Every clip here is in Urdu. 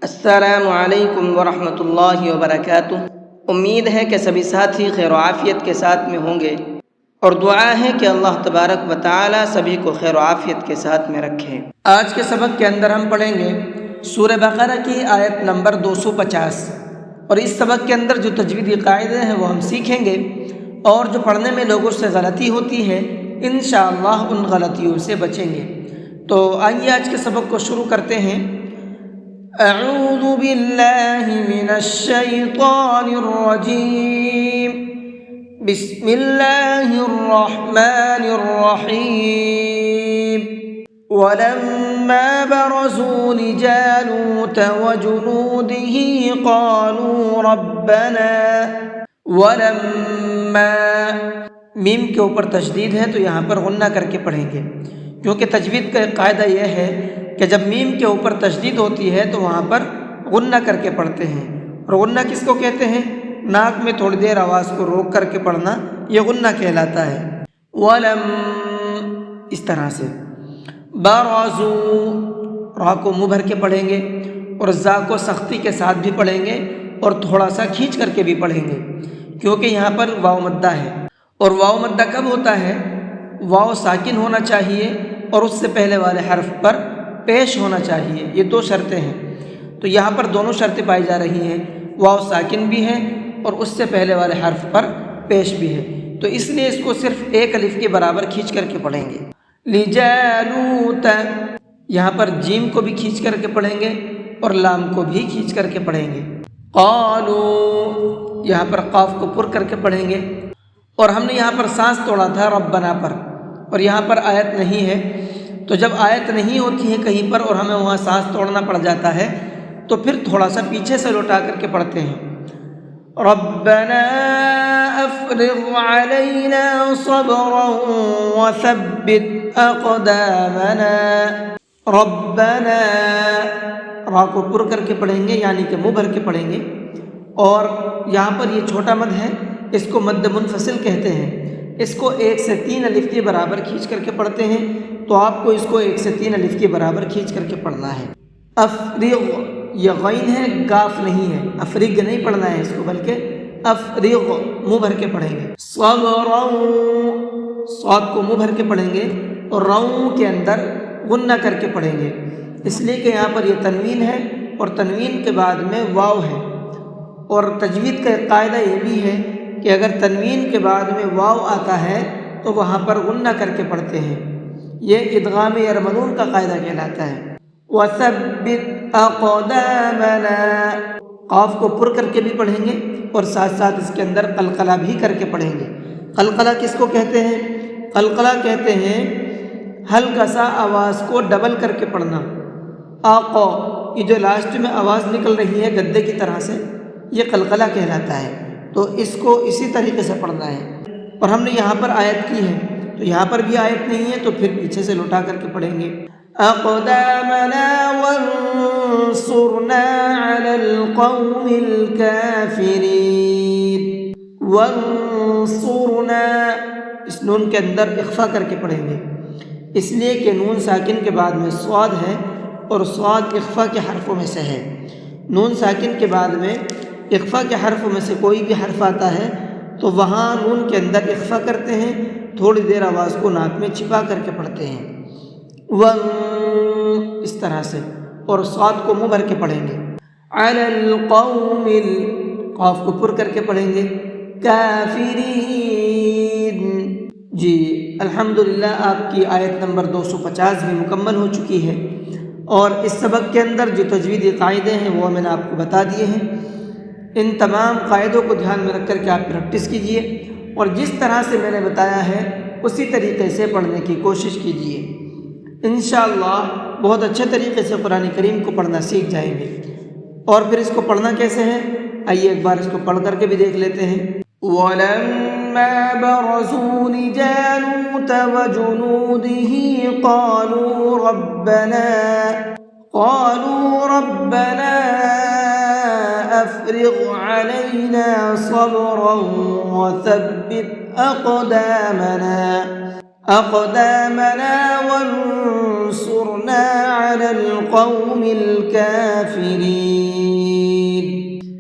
السلام علیکم ورحمۃ اللہ وبرکاتہ۔ امید ہے کہ سبھی ساتھی خیر و عافیت کے ساتھ میں ہوں گے، اور دعا ہے کہ اللہ تبارک و تعالی سبھی کو خیر و عافیت کے ساتھ میں رکھے۔ آج کے سبق کے اندر ہم پڑھیں گے سورہ بقرہ کی آیت نمبر 250، اور اس سبق کے اندر جو تجویدی قاعدے ہیں وہ ہم سیکھیں گے، اور جو پڑھنے میں لوگوں سے غلطی ہوتی ہے انشاءاللہ ان غلطیوں سے بچیں گے۔ تو آئیے آج کے سبق کو شروع کرتے ہیں۔ اعوذ باللہ من الشیطان الرجیم، بسم اللہ الرحمن الرحیم۔ ولما برزوا لجالوت وجنوده قالوا ربنا، ولما میم کے اوپر تشدید ہے تو یہاں پر غنہ کر کے پڑھیں گے، کیونکہ تجوید کا ایک قاعدہ یہ ہے کہ جب میم کے اوپر تشدید ہوتی ہے تو وہاں پر غنہ کر کے پڑھتے ہیں، اور غنہ کس کو کہتے ہیں؟ ناک میں تھوڑی دیر آواز کو روک کر کے پڑھنا، یہ غنہ کہلاتا ہے۔ ولم، اس طرح سے۔ برزو، را کو منہ بھر کے پڑھیں گے، اور زا کو سختی کے ساتھ بھی پڑھیں گے، اور تھوڑا سا کھینچ کر کے بھی پڑھیں گے، کیونکہ یہاں پر واو مدہ ہے، اور واو مدہ کب ہوتا ہے؟ واو ساکن ہونا چاہیے اور اس سے پہلے والے حرف پر پیش ہونا چاہیے، یہ دو شرطیں ہیں۔ تو یہاں پر دونوں شرطیں پائی جا رہی ہیں، واو ساکن بھی ہے اور اس سے پہلے والے حرف پر پیش بھی ہے، تو اس لیے اس کو صرف ایک الف کے برابر کھینچ کر کے پڑھیں گے۔ لجالوت، یہاں پر جیم کو بھی کھینچ کر کے پڑھیں گے اور لام کو بھی کھینچ کر کے پڑھیں گے۔ قالو، یہاں پر قاف کو پر کر کے پڑھیں گے، اور ہم نے یہاں پر سانس توڑا تھا ربنا پر، اور یہاں پر آیت نہیں ہے، تو جب آیت نہیں ہوتی ہے کہیں پر اور ہمیں وہاں سانس توڑنا پڑ جاتا ہے تو پھر تھوڑا سا پیچھے سے لوٹا کر کے پڑھتے ہیں۔ ربنا افرغ علینا صبرا وثبت اقدامنا، ربنا، را کو پر کر کے پڑھیں گے یعنی کہ منہ بھر کے پڑھیں گے، اور یہاں پر یہ چھوٹا مد ہے، اس کو مد منفصل کہتے ہیں، اس کو 1 سے 3 الف کے برابر کھینچ کر کے پڑھتے ہیں، تو آپ کو اس کو 1 سے 3 الف کے برابر کھینچ کر کے پڑھنا ہے۔ افرغ، یہ غین ہے، گاف نہیں ہے، افرغ نہیں پڑھنا ہے اس کو، بلکہ افرغ منہ بھر کے پڑھیں گے۔ صبرا، صاد کو منہ بھر کے پڑھیں گے اور رو کے اندر غنہ کر کے پڑھیں گے، اس لیے کہ یہاں پر یہ تنوین ہے اور تنوین کے بعد میں واو ہے، اور تجوید کا ایک قاعدہ یہ بھی ہے کہ اگر تنوین کے بعد میں واو آتا ہے تو وہاں پر غنہ کر کے پڑھتے ہیں، یہ ادغام یرملون کا قاعدہ کہلاتا ہے۔ وثبت اقدامنا، قاف کو پر کر کے بھی پڑھیں گے اور ساتھ ساتھ اس کے اندر قلقلہ بھی کر کے پڑھیں گے۔ قلقلہ کس کو کہتے ہیں؟ قلقلہ کہتے ہیں ہلکا سا آواز کو ڈبل کر کے پڑھنا۔ آقا، یہ جو لاسٹ میں آواز نکل رہی ہے گدے کی طرح سے، یہ قلقلہ کہلاتا ہے، تو اس کو اسی طریقے سے پڑھنا ہے۔ اور ہم نے یہاں پر آیت کی ہے، تو یہاں پر بھی آیت نہیں ہے تو پھر پیچھے سے لوٹا کر کے پڑھیں گے۔ اقدامنا وانصرنا علی القوم الکافرین، وانصرنا، اس نون کے اندر اخفا کر کے پڑھیں گے، اس لیے کہ نون ساکن کے بعد میں صاد ہے اور صاد اخفا کے حرفوں میں سے ہے۔ نون ساکن کے بعد میں اخفا کے حرفوں میں سے کوئی بھی حرف آتا ہے تو وہاں نون کے اندر اخفا کرتے ہیں، تھوڑی دیر آواز کو ناک میں چھپا کر کے پڑھتے ہیں، اس طرح سے، اور صاد کو منہ بھر کے پڑھیں گے۔ علی القوم، قاف کو پر کر کے پڑھیں گے، کافرین۔ جی الحمدللہ، آپ کی آیت نمبر 250 بھی مکمل ہو چکی ہے، اور اس سبق کے اندر جو تجویدی قاعدے ہیں وہ میں نے آپ کو بتا دیے ہیں۔ ان تمام قاعدوں کو دھیان میں رکھ کر کے آپ پریکٹس کیجئے، اور جس طرح سے میں نے بتایا ہے اسی طریقے سے پڑھنے کی کوشش کیجئے، انشاءاللہ بہت اچھے طریقے سے قرآن کریم کو پڑھنا سیکھ جائیں گے۔ اور پھر اس کو پڑھنا کیسے ہے، آئیے ایک بار اس کو پڑھ کر کے بھی دیکھ لیتے ہیں۔ وَلَمَّا بَرَزُوا لِجَالُوتَ وَجُنُودِهِ قَالُوا رَبَّنَا أَفْرِغْ عَلَيْنَا صَبْرًا وَثَبِّتْ أَقْدَامَنَا، أقدامنا وانصرنا على القوم الكافرين.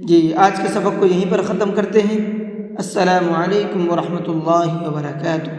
جی آج کے سبق کو یہیں پر ختم کرتے ہیں. السلام علیکم ورحمۃ اللہ وبرکاتہ.